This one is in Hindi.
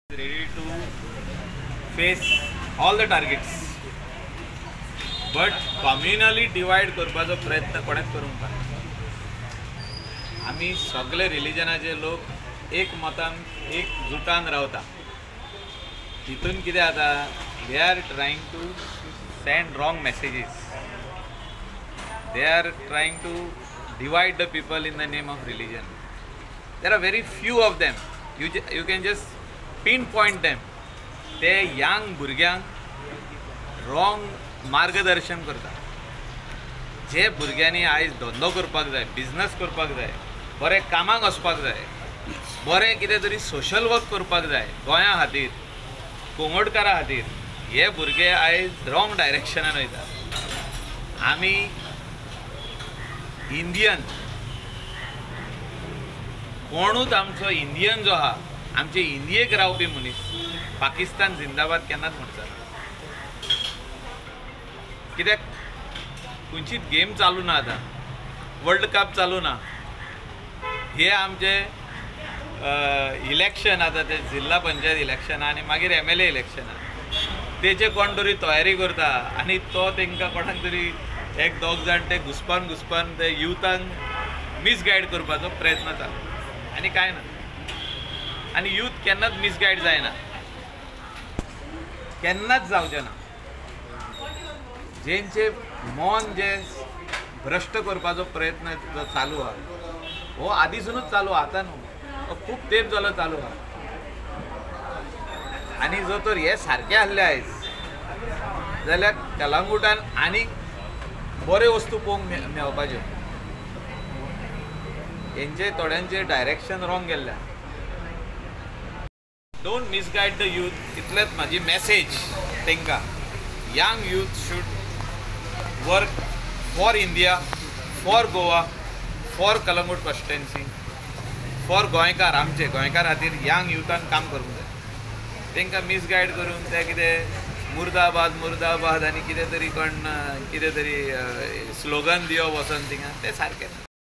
ready to face all the targets, but communally divide करपाचो प्रयत्न कोणेच करूंक ना. आमी सगळे रिलीजनाचे लोक एक मतान एक जुटान रावता. तितून कितें जाता, they are trying to send wrong messages. They are trying to divide the people in the name of religion. There are very few of them. You can just pinpoint them. ते young भुरग्यांक wrong मार्गदर्शन करता. जे भुरग्यांनी आयज धंदो करपाक जाय, बिजनेस करपाक जाय, बरें कामाक वचपाक जाय, बरें कितें तरी सोशल वर्क करपाक जाय गोंया खातीर, कोंगडकारा खातीर, हे भुरगे आयज रॉंग डायरेक्शनान वयता. आमी इंडियन कोणूच आमचो इंडियन जो आहा, आमचे इंडियेक रावपी मनीस पाकिस्तान जिंदाबाद केन्नाच म्हणटा. कित्याक खंयचीच गेम चालू ना, आतां वर्ल्ड कप चालू ना, हे आमचे इलेक्शन आतां ते जिल्हा पंचायत इलेक्शनां आनी मागीर MLA इलेक्शनां, तेचे कोण तरी तयारी करता आनी तो तांकां कोणाक तरी एक दोग जाण ते घुसपान ते युथांक मिसगायड करपाचो प्रयत्न चालू आनी कांय ना. आनी यूथ केन्नाच मिसगायड जायना, केन्नाच जावचें ना. जेंचे मन जे भ्रश्ट करपाचो प्रयत्न जो चालू आहा, हो आदींसूनच चालू आहा, आतां न्हू, हो खूब तेंप जालो चालू आहा. आनी जर तर हे सारकें आहलें आयज जाल्यार कलंगूटान आनीक बऱ्यो वस्तू पळोवंक मेळपाच्यो. हेंचे थोड्यांचे डायरेक्शन रॉंग गेल्ल्या. डोंट मिसगायड द यूथ, इतलेंच म्हाजी मॅसेज तांकां. Young youth should work for India, for Goa, for Calangute constituency, for गोंयकार. आमचे गोंयकार खातीर यंग युथान काम करूंक जाय. तांकां मिसगायड करून ते कितें मुर्दाबाद आनी कितें तरी कोण कितें तरी स्लोगन दिवप वचोन थिंगा, तें सारकें ना.